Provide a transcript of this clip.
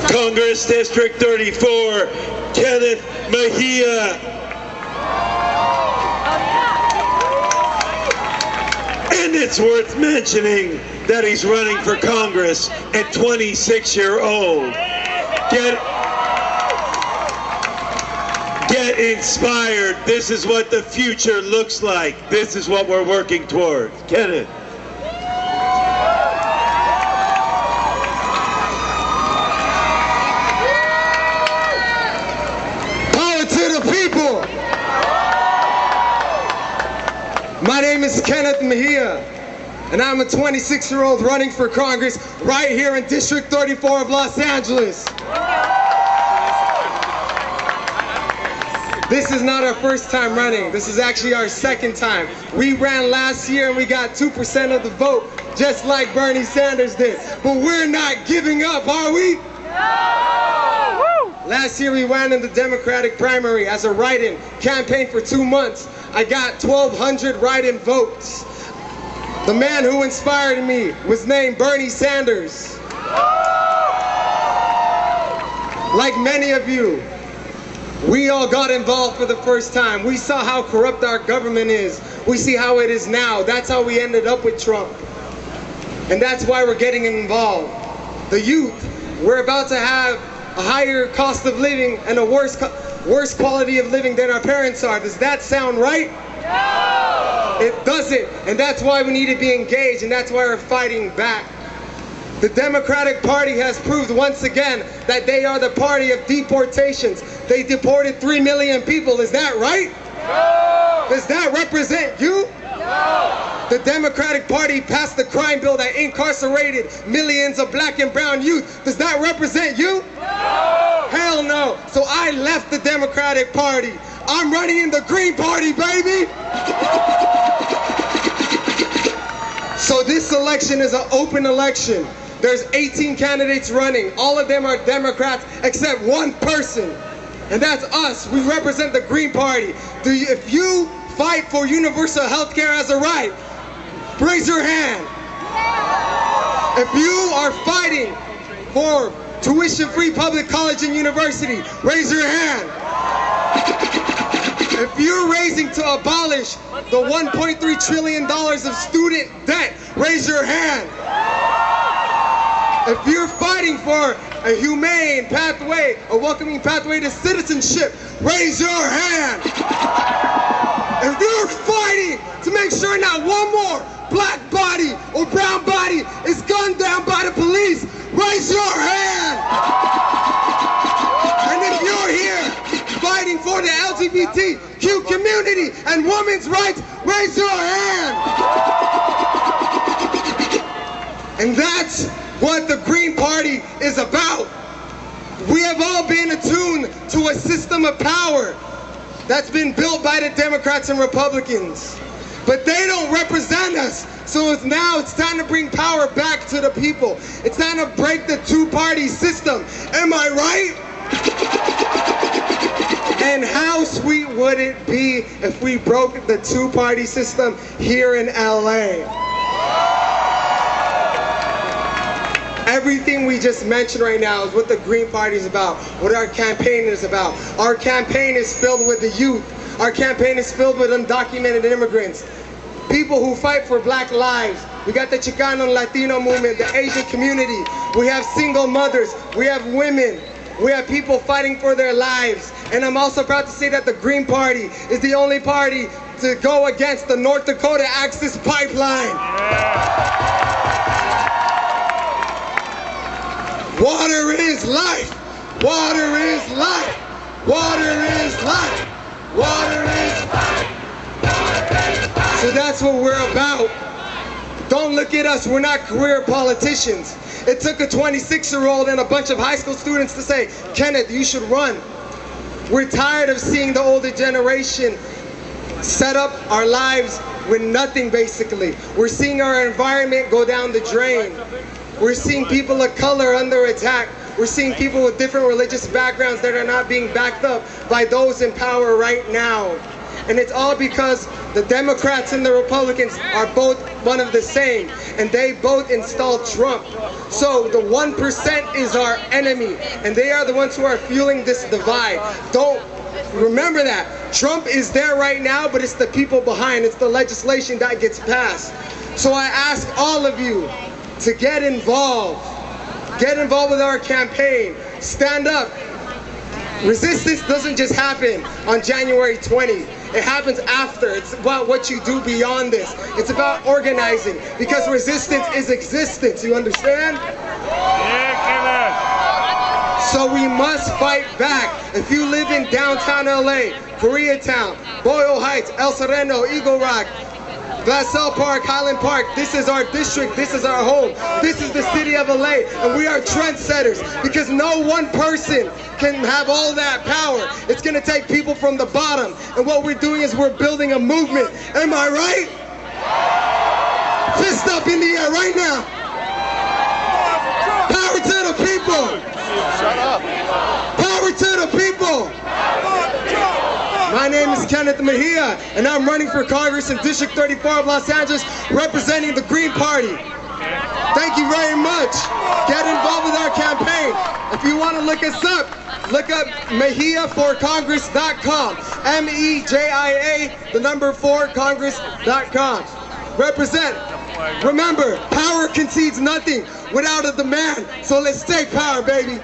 Congress District 34, Kenneth Mejia. And it's worth mentioning that he's running for Congress at 26-year-old. Get inspired. This is what the future looks like. This is what we're working towards. Kenneth. My name is Kenneth Mejia, and I'm a 26-year-old running for Congress right here in District 34 of Los Angeles. This is not our first time running. This is actually our second time. We ran last year and we got 2% of the vote, just like Bernie Sanders did. But we're not giving up, are we? No! Last year we ran in the Democratic primary as a write-in, campaigned for 2 months. I got 1,200 write-in votes. The man who inspired me was named Bernie Sanders. Like many of you, we all got involved for the first time. We saw how corrupt our government is. We see how it is now. That's how we ended up with Trump. And that's why we're getting involved. The youth, we're about to have a higher cost of living and a worse quality of living than our parents are. Does that sound right? No! It doesn't. And that's why we need to be engaged, and that's why we're fighting back. The Democratic Party has proved once again that they are the party of deportations. They deported 3 million people. Is that right? No! Does that represent you? No! The Democratic Party passed the crime bill that incarcerated millions of black and brown youth. Does that represent you? No! Hell no. So I left the Democratic Party. I'm running in the Green Party, baby! So this election is an open election. There's 18 candidates running. All of them are Democrats except one person. And that's us. We represent the Green Party. If you fight for universal health care as a right, raise your hand. If you are fighting for tuition-free public college and university, raise your hand. If you're raising to abolish the $1.3 trillion of student debt, raise your hand. If you're fighting for a humane pathway, a welcoming pathway to citizenship, raise your hand. If you're fighting to make sure not one more black body or brown body is gunned down by the police, raise your hand. And if you're here fighting for the LGBTQ community and women's rights, raise your hand. And that's what the Green Party is about. We have all been attuned to a system of power that's been built by the Democrats and Republicans. But they don't represent us. So now it's time to bring power back to the people. It's time to break the two-party system. Am I right? And how sweet would it be if we broke the two-party system here in LA? Everything we just mentioned right now is what the Green Party is about, what our campaign is about. Our campaign is filled with the youth. Our campaign is filled with undocumented immigrants, people who fight for black lives. We got the Chicano and Latino movement, the Asian community. We have single mothers. We have women. We have people fighting for their lives. And I'm also proud to say that the Green Party is the only party to go against the North Dakota Access Pipeline. Water is life. Water is life. Water is life. Water is life. So that's what we're about. Don't look at us. We're not career politicians. It took a 26-year-old and a bunch of high school students to say, Kenneth, you should run. We're tired of seeing the older generation set up our lives with nothing, basically. We're seeing our environment go down the drain. We're seeing people of color under attack. We're seeing people with different religious backgrounds that are not being backed up by those in power right now. And it's all because the Democrats and the Republicans are both one of the same, and they both installed Trump. So the 1% is our enemy, and they are the ones who are fueling this divide. Don't remember that. Trump is there right now, but it's the people behind. It's the legislation that gets passed. So I ask all of you to get involved. Get involved with our campaign. Stand up. Resistance doesn't just happen on January 20. It happens after. It's about what you do beyond this. It's about organizing, because resistance is existence. You understand? Yeah, Kenneth. So we must fight back. If you live in downtown LA, Koreatown, Boyle Heights, El Sereno, Eagle Rock, Glassell Park, Highland Park, this is our district, this is our home, this is the city of LA, and we are trendsetters, because no one person can have all that power. It's gonna take people from the bottom, and what we're doing is we're building a movement. Am I right? Fist up in the air right now. Power to the people. Shut up. Power to the people. My name is Kenneth Mejia, and I'm running for Congress in District 34 of Los Angeles, representing the Green Party. Thank you very much. Get involved with our campaign. If you want to look us up, look up MejiaForCongress.com. MEJIA, the number 4Congress.com. Represent. Remember, power concedes nothing without a demand. So let's take power, baby.